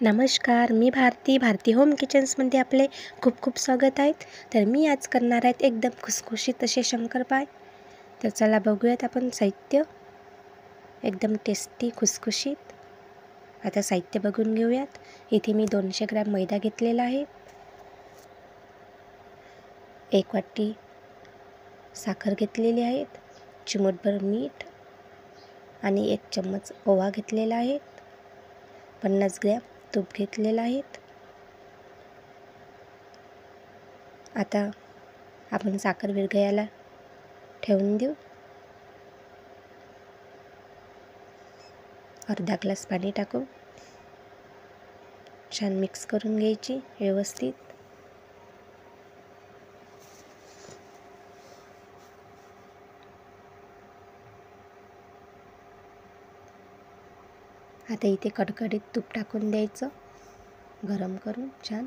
नमस्कार, मी भारती होम किचन्समध्ये आपले खूप खूप स्वागत आहेत. तर मी आज करणार आहेत एकदम खुसखुशीत असे शंकरपाळे. तर चला बघूयात आपण साहित्य. एकदम टेस्टी खुसखुशीत. आता साहित्य बघून घेऊयात. इथे मी 200 ग्रॅम मैदा घेतलेला आहे, 1 वाटी साखर घेतलेली आहे, चिमूटभर मीठ आणि 1 चम्मच ओवा घेतलेला आहे, 50 ग्रॅम तूप घेतलेलं आहे. आता आपण साखर विरघळायला ठेवून देऊ. अर्धा ग्लास पाणी टाकू. छान मिक्स करून घ्यायची व्यवस्थित. आता इथे कडकडीत तूप टाकून द्यायचं, गरम करून छान.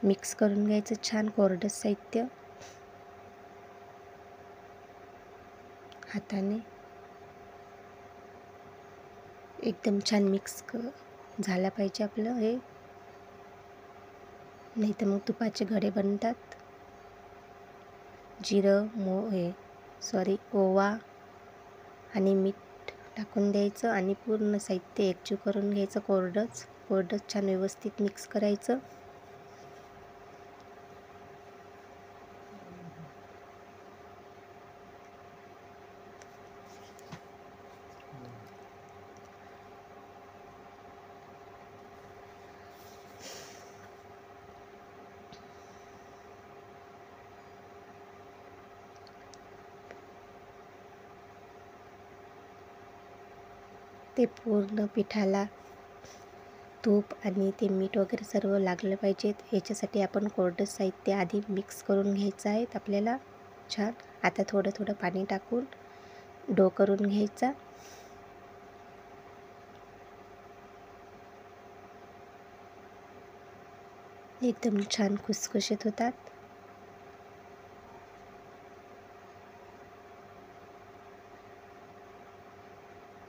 मिक्स करून घ्यायचं छान कोरडं साहित्य हाताने. एकदम छान मिक्स झाला पाहिजे आपलं हे, नाही तर मग तुपाचे घडे बनतात. जिरं ओवा आणि मीठ टाकून द्यायचं आणि पूर्ण साहित्य एकजीव करून घ्यायचं. कोरडंच छान व्यवस्थित मिक्स करायचं. ते पूर्ण पिठाला तूप आणि ते मीठ वगैरे सर्व लागलं पाहिजेत. याच्यासाठी आपण कोरडं साहित्य आधी मिक्स करून घ्यायचं आहे आपल्याला छान. आता थोडं थोडं पाणी टाकून डो करून घ्यायचा. एकदम छान खुसखुशीत होतात.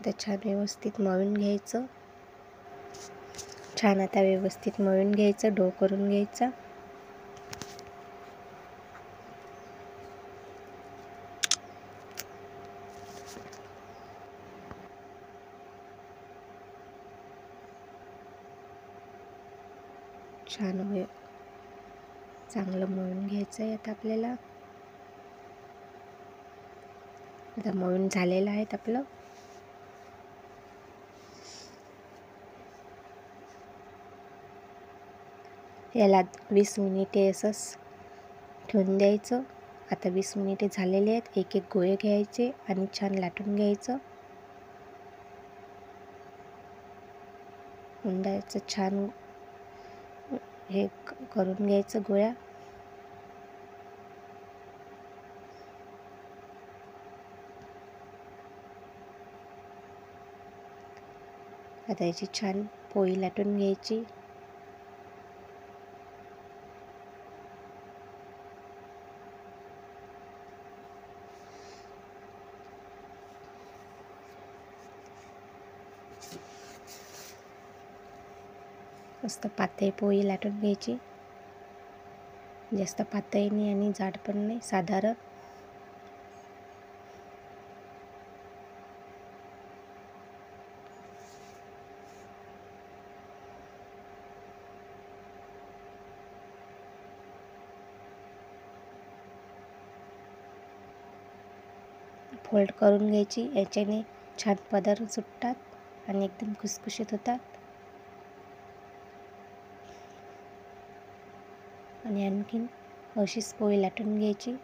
आता छान व्यवस्थित मळून घ्यायचं. छान आता व्यवस्थित मळून घ्यायचं, डो करून घ्यायचा. छान चांगलं मळून घ्यायचं आहे आता आपल्याला. आता मळून झालेलं आहे आपलं. याला 20 मिनिटे असंच ठेवून द्यायचं. आता 20 मिनिटे झालेले आहेत. एक एक गोळे घ्यायचे आणि छान लाटून घ्यायचं. उंडायचं छान हे करून घ्यायचं गोळ्या. आता याची छान पोळी लाटून घ्यायची. मस्त पातळ पोळी लाटून घ्यायची. जास्त पातळ नाही आणि जाड पण नाही, साधारण. फोल्ड करून घ्यायची. याच्याने छान पदर सुटतात आणि एकदम खुसखुशीत होतात. आणि आणखीन अशीच पोळी लाटून घ्यायची.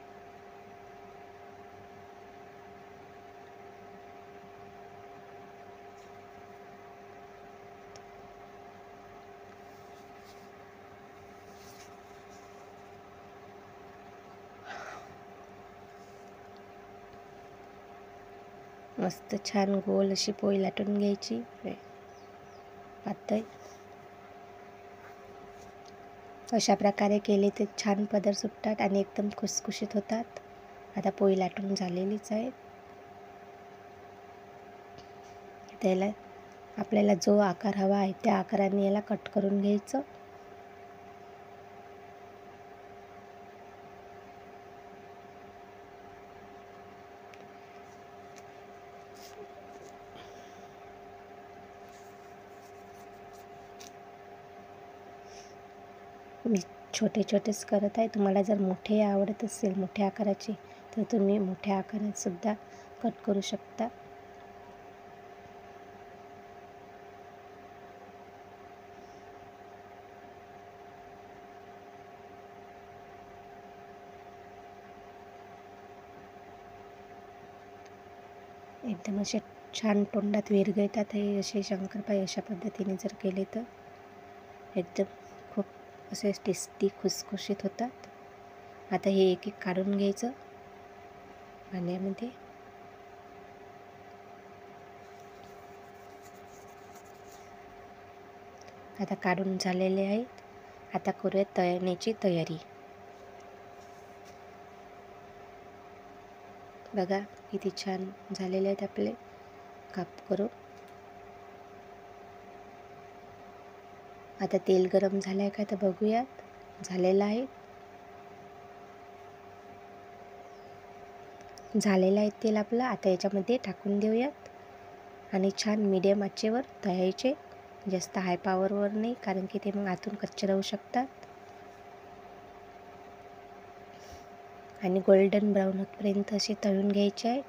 मस्त छान गोल अशी पोळी लाटून घ्यायची पातळ. अशा प्रकारे केले ते छान पदर सुटतात आणि एकदम खुसखुशीत होतात. आता पोळी लाटून झालेलीच आहे. त्याला आपल्याला जो आकार हवा आहे त्या आकाराने याला कट करून घ्यायचं. मी छोटे छोटेच करत आहे. तुम्हाला जर मोठे आवडत असेल मोठ्या आकाराचे तर तुम्ही मोठ्या आकारात सुद्धा कट करू शकता. एकदम असे छान तोंडात विरघळतात हे असे शंकरपाळे. अशा पद्धतीने जर केले तर एकदम खूप असे टेस्टी खुसखुशीत होतात. आता हे एक एक काढून घ्यायचं पाण्यामध्ये. आता काढून झालेले आहेत. आता करूया तळण्याची तयारी. बघा किती छान झालेले आहेत आपले काप करून. आता तेल गरम झालं आहे का तर बघूयात. झालेलं आहे. झालेलं आहे तेल आपलं. आता याच्यामध्ये टाकून देऊयात आणि छान मीडियम आचेवर तळायचे. जास्त हाय पॉवरवर नाही, कारण की ते मग आतून कच्चे राहू शकतात. आणि गोल्डन ब्राऊन होतपर्यंत असे तळून घ्यायचे आहेत.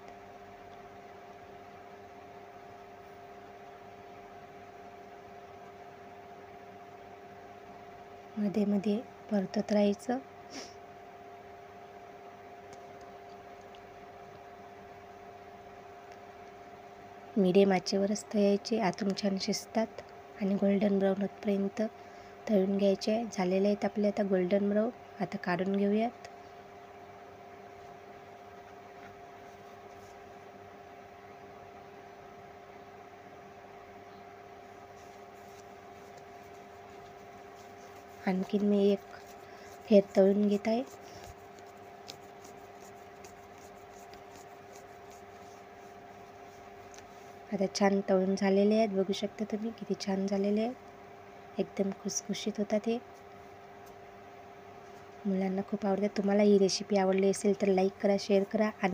मध्ये मध्ये परतत राहायचं. मीडियम आचेवरच तळायचे. आतून छान शिजतात आणि गोल्डन ब्राऊन होतपर्यंत तळून घ्यायचे आहे. झालेले आहेत आपले आता गोल्डन ब्राऊन. आता काढून घेऊयात. आणखीन मी एक हेर तळून घेत आहे. आता छान तळून झालेले आहेत. बघू शकता तुम्ही किती छान झालेले आहेत. एकदम खुसखुशीत होतात हे. मुलांना खूप आवडतात. तुम्हाला ही रेसिपी आवडली असेल तर लाईक करा, शेअर करा आणि